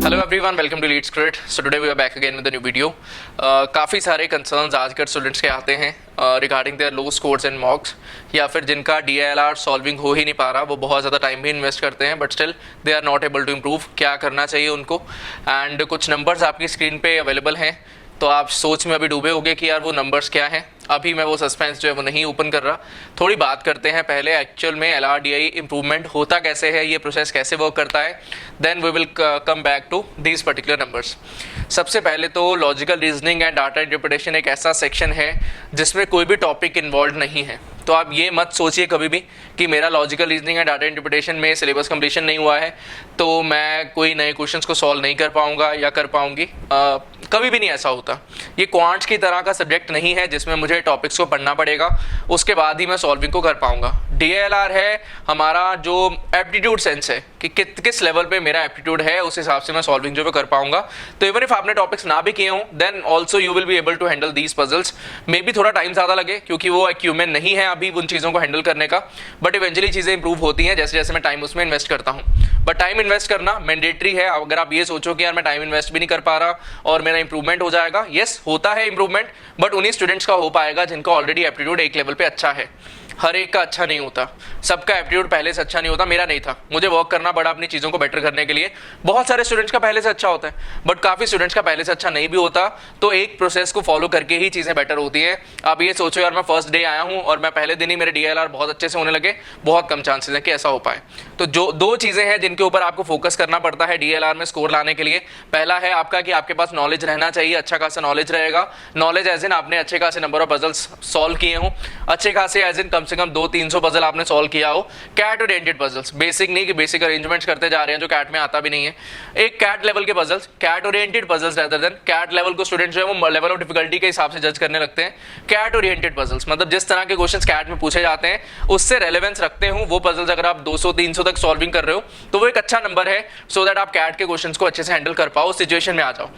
Hello everyone, welcome to Leads Create. So today we are back again with a new video. काफ़ी सारे concerns आजकल students के आते हैं regarding their low scores and mocks, या फिर जिनका DILR सॉल्विंग हो ही नहीं पा रहा, वो बहुत ज़्यादा टाइम भी इन्वेस्ट करते हैं but still they are not able to improve. क्या करना चाहिए उनको? एंड कुछ नंबर्स आपकी स्क्रीन पे अवेलेबल हैं, तो आप सोच में अभी डूबे होंगे कि यार वो नंबर्स क्या हैं। अभी मैं वो सस्पेंस जो है वो नहीं ओपन कर रहा। थोड़ी बात करते हैं पहले एक्चुअल में LRDI इम्प्रूवमेंट होता कैसे है, ये प्रोसेस कैसे वर्क करता है, then we will come back to these particular numbers. सबसे पहले तो logical reasoning and data interpretation एक ऐसा सेक्शन है जिसमें कोई भी टॉपिक इन्वॉल्व नहीं है। तो आप ये मत सोचिए कभी भी कि मेरा logical reasoning and data interpretation में सिलेबस कंप्लीशन नहीं हुआ है तो मैं कोई नए क्वेश्चंस को सॉल्व नहीं कर पाऊंगा या कर पाऊंगी। कभी भी नहीं ऐसा होता। ये क्वांट्स की तरह का सब्जेक्ट नहीं है जिसमें मुझे टॉपिक्स को पढ़ना पड़ेगा, उसके बाद ही मैं सॉल्विंग को कर पाऊंगा। DILR है हमारा जो एप्टीट्यूड सेंस है कि किस लेवल पे मेरा एप्टीट्यूड है, उस हिसाब से मैं सॉल्विंग जो है कर पाऊंगा। तो इवन इफ आपने टॉपिक्स ना भी किए हों then also you will be able to handle these puzzles. Maybe थोड़ा टाइम ज़्यादा लगे क्योंकि वो एक्यूमेंट नहीं है अभी उन चीज़ों को हैंडल करने का, बट इवेंचुअली चीज़ें इंप्रूव होती हैं जैसे जैसे मैं टाइम उसमें इन्वेस्ट करता हूँ। बट टाइम इन्वेस्ट करना मैंडेटरी है। अगर आप ये सोचो कि यार मैं टाइम इन्वेस्ट भी नहीं कर पा रहा और मेरा इंप्रूवमेंट हो जाएगा, यस होता है इंप्रूवमेंट, बट उन्हीं स्टूडेंट्स का हो पाएगा जिनका ऑलरेडी एप्टीट्यूड एक लेवल पे अच्छा है। हर एक का अच्छा नहीं होता, सबका एप्टीट्यूड पहले से अच्छा नहीं होता। मेरा नहीं था, मुझे वर्क करना पड़ा अपनी चीज़ों को बेटर करने के लिए। बहुत सारे स्टूडेंट्स का पहले से अच्छा होता है बट काफ़ी स्टूडेंट्स का पहले से अच्छा नहीं भी होता। तो एक प्रोसेस को फॉलो करके ही चीज़ें बेटर होती हैं। आप ये सोचो यार मैं फर्स्ट डे आया हूँ और मैं पहले दिन ही मेरे DILR बहुत अच्छे से होने लगे, बहुत कम चांसेस है कि ऐसा हो पाए। तो जो दो चीज़ें हैं जिनके ऊपर आपको फोकस करना पड़ता है DILR में स्कोर लाने के लिए। पहला है आपका कि आपके पास नॉलेज रहना चाहिए, अच्छा खासा नॉलेज रहेगा। नॉलेज एज इन आपने अच्छे खासे नंबर ऑफ पजल्स सॉल्व किए हों, अच्छे खासे एज इन कम से कम 200-300 पजल आपने सॉल्व किया हो। कैट ओरिएंटेड पजल्स, बेसिक नहीं कि बेसिक अरेंजमेंट्स करते जा रहे हैं जो कैट में आता भी नहीं है। एक कैट लेवल के puzzles, CAT oriented puzzles rather than CAT level को स्टूडेंट जो है वो लेवल ऑफ डिफिकल्टी के हिसाब से जज करने लगते हैं। कैट ओरिएंटेड पजल्स मतलब जिस तरह के क्वेश्चंस कैट में पूछे जाते हैं उससे रेलेवेंस रखते हो वो पजल्स। अगर आप 200-300 तक सॉल्विंग कर रहे हो तो वो एक अच्छा नंबर है, सो दैट आप कैट के क्वेश्चंस को अच्छे से हैंडल कर पाओ, सिचुएशन में आ जाओ।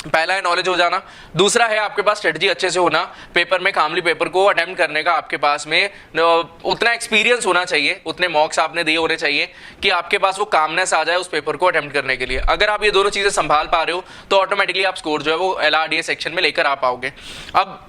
पहला है नॉलेज हो जाना। दूसरा है आपके पास स्ट्रेटजी अच्छे से होना, पेपर में कामली पेपर को अटेम्प्ट करने का आपके पास में उतना एक्सपीरियंस होना चाहिए, उतने मॉक्स आपने दिए होने चाहिए कि आपके पास वो कामनेस आ जाए उस पेपर को अटेम्प्ट करने के लिए। अगर आप ये दोनों चीज़ें संभाल पा रहे हो तो ऑटोमेटिकली आप स्कोर जो है वो LRDA सेक्शन में लेकर आ पाओगे। अब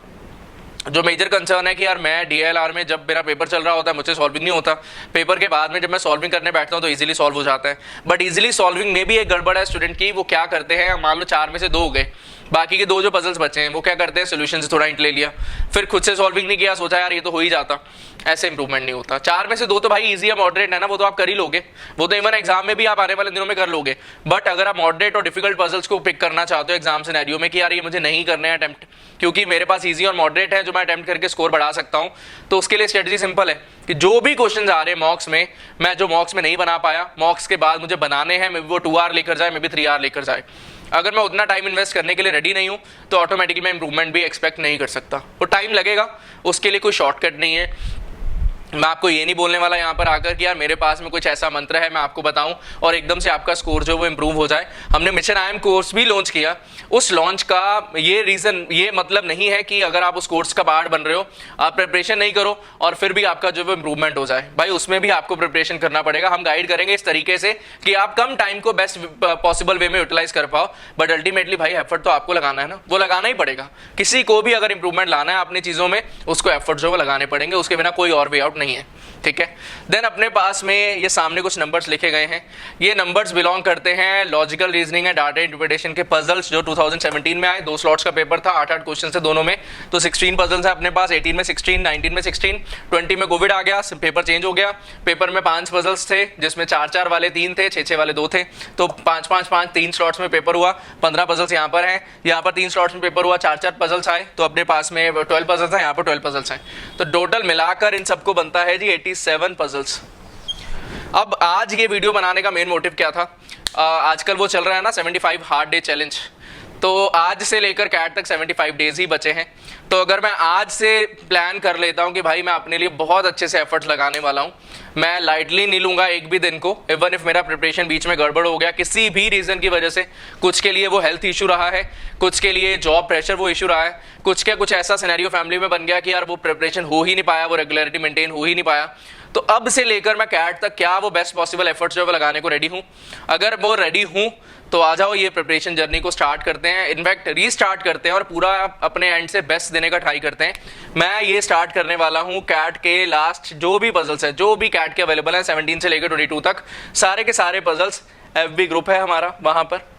जो मेजर कंसर्न है कि यार मैं DILR में जब मेरा पेपर चल रहा होता है मुझसे सॉल्विंग नहीं होता, पेपर के बाद में जब मैं सॉल्विंग करने बैठता हूँ तो इजीली सॉल्व हो जाता है। बट इजीली सॉल्विंग में भी एक गड़बड़ है स्टूडेंट की। वो क्या करते हैं, मान लो 4 में से 2 हो गए, बाकी के 2 जो पजल्स बचे हैं वो क्या करते हैं, सोल्यूशन से थोड़ा हिंट ले लिया, फिर खुद से सॉल्विंग नहीं किया, सोचा यार ये तो हो ही जाता। ऐसे इंप्रूवमेंट नहीं होता। 4 में से 2 तो भाई इजी है, मॉडरेट है ना, वो तो आप कर ही लोगे, वो तो इवन एग्जाम में भी आप आने वाले दिनों में कर लोगे। बट अगर आप मॉडरेट और डिफिकल्ट पजल्स को पिक करना चाहते हो एग्जाम सिनेरियो में कि यार ये मुझे नहीं करने हैं अटेम्प्ट क्योंकि मेरे पास इजी और मॉडरेट है जो मैं अटेम्प्ट करके स्कोर बढ़ा सकता हूँ, तो उसके लिए स्ट्रेटजी सिंपल है कि जो भी क्वेश्चन आ रहे हैं मॉक्स में, मैं जो मॉक्स में नहीं बना पाया, मॉक्स के बाद मुझे बनाने हैं, मे बी वो 2 आवर लेकर जाए, मे बी 3 आवर लेकर जाए। अगर मैं उतना टाइम इन्वेस्ट करने के लिए रेडी नहीं हूँ तो ऑटोमेटिकली मैं इंप्रूवमेंट भी एक्सपेक्ट नहीं कर सकता। वो टाइम लगेगा, उसके लिए कोई शॉर्टकट नहीं है। मैं आपको ये नहीं बोलने वाला यहाँ पर आकर कि यार मेरे पास में कुछ ऐसा मंत्र है मैं आपको बताऊं और एकदम से आपका स्कोर जो वो इंप्रूव हो जाए। हमने मिशन IIM कोर्स भी लॉन्च किया। उस लॉन्च का ये मतलब नहीं है कि अगर आप उस कोर्स का पार्ट बन रहे हो, आप प्रिपरेशन नहीं करो और फिर भी आपका जो वो इंप्रूवमेंट हो जाए। भाई उसमें भी आपको प्रिपरेशन करना पड़ेगा। हम गाइड करेंगे इस तरीके से कि आप कम टाइम को बेस्ट पॉसिबल वे में यूटिलाइज कर पाओ, बट अल्टीमेटली भाई एफर्ट तो आपको लगाना है ना, वो लगाना ही पड़ेगा। किसी को भी अगर इंप्रूवमेंट लाना है अपनी चीज़ों में, उसको एफर्ट जो वो लगाने पड़ेंगे, उसके बिना कोई और वे आउट नहीं है। ठीक है, देन अपने पास में ये सामने कुछ नंबर्स लिखे गए हैं। ये नंबर्स बिलोंग करते हैं logical reasoning and data interpretation के पजल्स जो 2017 में आए। 2 स्लॉट्स का पेपर था, 8-8 क्वेश्चन थे दोनों में, तो 16 पजल्स है अपने पास। 18 में 16, 19 में 16, 20 में कोविड आ गया, पेपर चेंज हो गया। पेपर में 5 पजल्स थे जिसमें 4-4 वाले 3 थे, 6-6 वाले 2 थे, तो 5-5-5 3 स्लॉट्स में पेपर हुआ। 15 पजल्स यहाँ पर हैं, यहाँ पर 3 स्लॉट्स में पेपर हुआ, 4-4 पजल्स आए, तो अपने पास में 12 पजल्स हैं, यहाँ पर 12 पजल्स हैं। तो टोटल मिलाकर इन सबको बनता है जी 87 पजल्स। अब आज ये वीडियो बनाने का मेन मोटिव क्या था, आजकल वो चल रहा है ना 75 हार्ड डे चैलेंज, तो आज से लेकर कैट तक 75 डेज ही बचे हैं। तो अगर मैं आज से प्लान कर लेता हूं कि भाई मैं अपने लिए बहुत अच्छे से एफर्ट्स लगाने वाला हूं, मैं लाइटली नहीं लूंगा एक भी दिन को, इवन इफ मेरा प्रिपरेशन बीच में गड़बड़ हो गया किसी भी रीज़न की वजह से, कुछ के लिए वो हेल्थ इशू रहा है, कुछ के लिए जॉब प्रेशर वो इशू रहा है, कुछ ऐसा सिनेरियो फैमिली में बन गया कि यार वो प्रिपरेशन हो ही नहीं पाया, वो रेगुलरिटी मेंटेन हो ही नहीं पाया, तो अब से लेकर मैं कैट तक क्या वो बेस्ट पॉसिबल एफर्ट्स जो है वो लगाने को रेडी हूँ। अगर वो रेडी हूँ तो आ जाओ, ये प्रिपरेशन जर्नी को स्टार्ट करते हैं, इनफैक्ट रीस्टार्ट करते हैं और पूरा अपने एंड से बेस्ट देने का ट्राई करते हैं। मैं ये स्टार्ट करने वाला हूँ कैट के लास्ट जो भी पजल्स है, जो भी कैट के अवेलेबल हैं 17 से लेकर 22 तक, सारे के सारे पजल्स FB ग्रुप है हमारा, वहाँ पर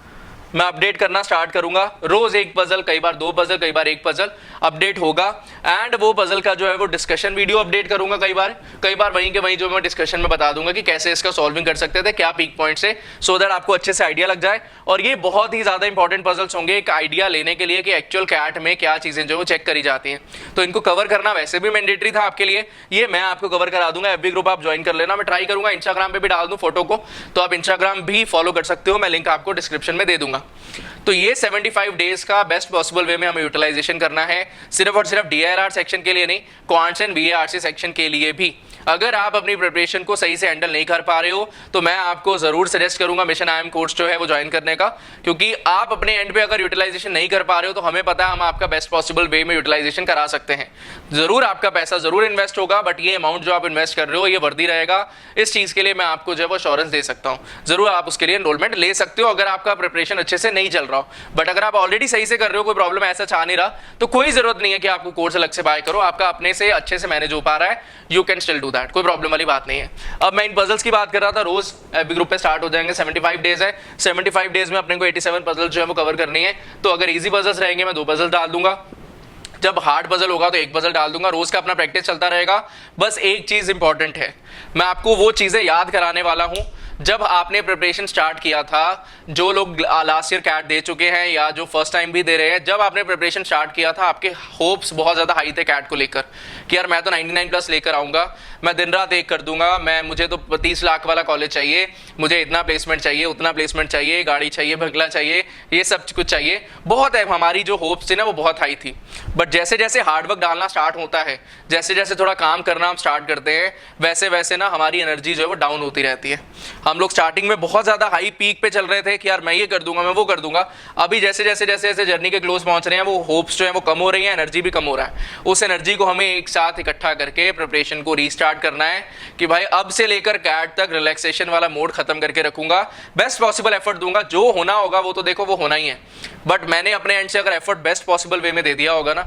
मैं अपडेट करना स्टार्ट करूंगा। रोज एक पजल, कई बार 2 पजल, कई बार 1 पजल अपडेट होगा। एंड वो पजल का जो है वो डिस्कशन वीडियो अपडेट करूंगा कई बार वहीं के वहीं जो मैं डिस्कशन में बता दूंगा कि कैसे इसका सॉल्विंग कर सकते थे, क्या पीक पॉइंट से, सो दैट आपको अच्छे से आइडिया लग जाए। और ये बहुत ही ज्यादा इंपॉर्टेंट पजल्स होंगे एक आइडिया लेने के लिए कि एक्चुअल कैट में क्या चीजें जो वो चेक करी जाती हैं। तो इनको कवर करना वैसे भी मैंडेटरी था आपके लिए, ये मैं आपको कवर करा दूंगा। FB ग्रुप आप ज्वाइन कर लेना, मैं ट्राई करूंगा इंस्टाग्राम पे भी डाल दूं फोटो को, तो आप इंस्टाग्राम भी फॉलो कर सकते हो, मैं लिंक आपको डिस्क्रिप्शन में दे दूंगा। तो ये 75 डेज का बेस्ट पॉसिबल वे में हमें यूटिलाइजेशन करना है, सिर्फ और सिर्फ DILR सेक्शन के लिए नहीं, क्वांट्स एंड VARC सेक्शन के लिए भी। अगर आप अपनी प्रिपरेशन को सही से हैंडल नहीं कर पा रहे हो तो मैं आपको जरूर सजेस्ट करूंगा मिशन IM कोर्स जो है वो ज्वाइन करने का, क्योंकि आप अपने एंड पे अगर यूटिलाइजेशन नहीं कर पा रहे हो तो हमें पता है हम आपका बेस्ट पॉसिबल वे में यूटिलाइजेशन करा सकते हैं। जरूर आपका पैसा जरूर इन्वेस्ट होगा, बट ये अमाउंट जो आप इन्वेस्ट कर रहे हो ये वर्दी रहेगा। इस चीज के लिए मैं आपको जो है वो अश्योरेंस दे सकता हूँ, जरूर आप उसके लिए एनरोलमेंट ले सकते हो अगर आपका प्रिपरेशन अच्छे से नहीं चल रहा हो। बट अगर आप ऑलरेडी सही से कर रहे हो, कोई प्रॉब्लम ऐसा चाह नहीं रहा, तो कोई जरूरत नहीं है कि आपको कोर्स अलग से बाय करो, आपका अपने से अच्छे से मैनेज हो पा रहा है, you can still do that, कोई प्रॉब्लम वाली बात नहीं है। अब मैं इन पजल्स की बात कर रहा था, रोज FB ग्रुप पे स्टार्ट हो जाएंगे, 75 डेज है, 75 डेज में अपने को 87 पजल जो है वो कवर करनी है। तो अगर इजी पजल्स रहेंगे मैं 2 पजल डाल दूंगा, जब हार्ड पजल होगा तो 1 पजल डाल दूंगा। रोज का अपना प्रैक्टिस चलता रहेगा। बस एक चीज इंपॉर्टेंट है, मैं आपको वो चीजें याद कराने वाला हूं जब आपने प्रिपरेशन स्टार्ट किया था। जो लोग लास्ट ईयर कैट दे चुके हैं या जो फर्स्ट टाइम भी दे रहे हैं, जब आपने प्रिपरेशन स्टार्ट किया था आपके होप्स बहुत ज़्यादा हाई थे कैट को लेकर कि यार मैं तो 99 प्लस लेकर आऊँगा, मैं दिन रात एक कर दूंगा, मुझे तो 30 लाख वाला कॉलेज चाहिए, मुझे इतना प्लेसमेंट चाहिए, उतना प्लेसमेंट चाहिए, गाड़ी चाहिए, बंगला चाहिए, ये सब कुछ चाहिए। बहुत है, हमारी जो होप्स थी ना वो बहुत हाई थी। बट जैसे जैसे हार्डवर्क डालना स्टार्ट होता है, जैसे जैसे थोड़ा काम करना हम स्टार्ट करते हैं, वैसे वैसे ना हमारी एनर्जी जो है वो डाउन होती रहती है। हम लोग स्टार्टिंग में बहुत ज़्यादा हाई पीक पे चल रहे थे कि यार मैं ये कर दूंगा, मैं वो कर दूंगा। अभी जैसे जैसे जैसे जैसे जर्नी के क्लोज पहुंच रहे हैं, वो होप्स जो है वो कम हो रही है, एनर्जी भी कम हो रहा है। उस एनर्जी को हमें एक साथ इकट्ठा करके प्रिपरेशन को रीस्टार्ट करना है कि भाई अब से लेकर कैट तक रिलैक्सेशन वाला मोड खत्म करके रखूंगा, बेस्ट पॉसिबल एफर्ट दूंगा। जो होना होगा वो तो देखो वो होना ही है, बट मैंने अपने एंड से अगर एफर्ट बेस्ट पॉसिबल वे में दे दिया होगा ना,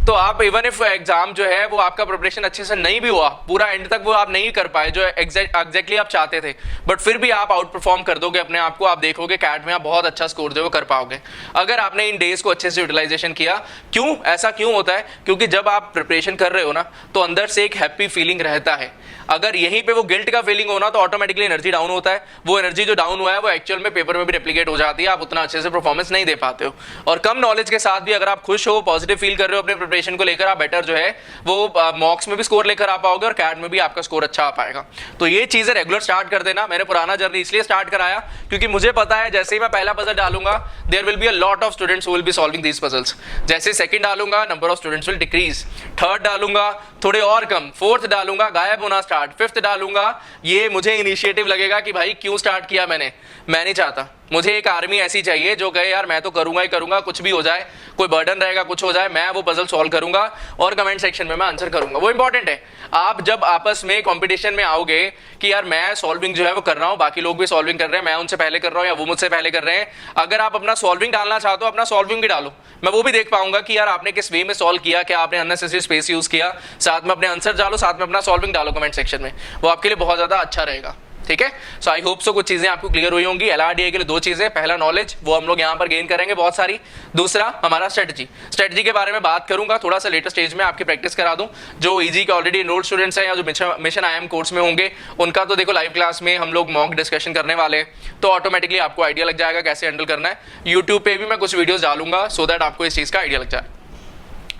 तो आप इवन इफ एग्जाम जो है वो आपका प्रिपरेशन अच्छे से नहीं भी हुआ, पूरा एंड तक वो आप नहीं कर पाए जो एग्जैक्टली आप चाहते थे, बट फिर भी आप आउट परफॉर्म कर दोगे अपने आप को। आप देखोगे कैट में आप बहुत अच्छा स्कोर जो है वो कर पाओगे अगर आपने इन डेज को अच्छे से यूटिलाइजेशन किया। क्यों ऐसा क्यों होता है? क्योंकि जब आप प्रिपरेशन कर रहे हो ना तो अंदर से एक हैप्पी फीलिंग रहता है। अगर यहीं पे वो गिल्ट का फीलिंग होना तो ऑटोमेटिकली एनर्जी डाउन होता है। वो एनर्जी जो डाउन हुआ है वो एक्चुअल में पेपर में भी रेप्लिकेट हो जाती है, आप उतना अच्छे से परफॉर्मेंस नहीं दे पाते हो। और कम नॉलेज के साथ भी अगर आप खुश हो, पॉजिटिव फील कर रहे हो अपने प्रिपरेशन को लेकर, आप बेटर जो है वो मॉक्स में भी स्कोर लेकर आ पाओगे और कैट में भी आपका स्कोर अच्छा आ पाएगा। तो ये चीजें रेगुलर स्टार्ट कर देना। मैंने पुराना जर्नी इसलिए स्टार्ट कराया क्योंकि मुझे पता है जैसे ही मैं पहला पजल डालूंगा there will be a lot of students who will be solving these puzzles. जैसे सेकंड डालूंगा number of students will decrease, third डालूंगा थोड़े और कम, फोर्थ डालूंगा गायब होना स्टार्ट, फिफ्थ डालूंगा ये मुझे इनिशिएटिव लगेगा कि भाई क्यों स्टार्ट किया मैंने, मैं नहीं चाहता। मुझे एक आर्मी ऐसी चाहिए जो कहे यार मैं तो करूंगा ही करूंगा, कुछ भी हो जाए, कोई बर्डन रहेगा, कुछ हो जाए, मैं वो पजल सॉल्व करूंगा और कमेंट सेक्शन में मैं आंसर करूंगा। वो इंपॉर्टेंट है। आप जब आपस में कंपटीशन में आओगे कि यार मैं सॉल्विंग जो है वो कर रहा हूं, बाकी लोग भी सॉल्विंग कर रहे हैं, मैं उनसे पहले कर रहा हूं या वो मुझसे पहले कर रहे हैं, अगर आप अपना सॉल्विंग डालना चाहते हो अपना सॉल्विंग भी डालो। मैं वो भी देख पाऊंगा कि यार आपने किस वे में सॉल्व किया, क्या आपने अननेसेसरी स्पेस यूज किया, साथ में अपने आंसर डालो, साथ में अपना सॉल्विंग डालो कमेंट सेक्शन में, वो आपके लिए बहुत ज्यादा अच्छा रहेगा। ठीक है, सो आई होप सो कुछ चीजें आपको क्लियर हुई होंगी। LRDA के लिए 2 चीजें, पहला नॉलेज वो हम लोग यहाँ पर गेन करेंगे बहुत सारी, दूसरा हमारा स्ट्रेटजी के बारे में बात करूंगा, थोड़ा सा लेटर स्टेज में आपकी प्रैक्टिस करा दूं। जो ईजी के ऑलरेडी एनरोल्ड स्टूडेंट्स हैं या जो मिशन IM कोर्स में होंगे उनका तो देखो लाइव क्लास में हम लोग मॉक डिस्कशन करने वाले हैं, तो ऑटोमेटिकली आपको आइडिया लग जाएगा कैसे हैंडल करना है। यूट्यूब पे भी मैं कुछ वीडियोस डालूंगा सो दैट आपको इस चीज का आइडिया लग जाए।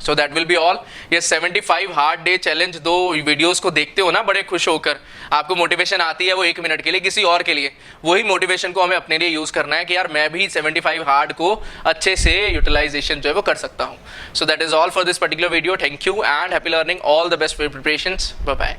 So that will be all. ये 75 हार्ड डे चैलेंज 2 वीडियोस को देखते हो ना बड़े खुश होकर, आपको मोटिवेशन आती है वो 1 मिनट के लिए किसी और के लिए, वही मोटिवेशन को हमें अपने लिए यूज करना है कि यार मैं भी 75 हार्ड को अच्छे से यूटिलाइजेशन जो है वो कर सकता हूँ। So that is all for this particular video. Thank you and happy learning, all the best for preparations, bye bye.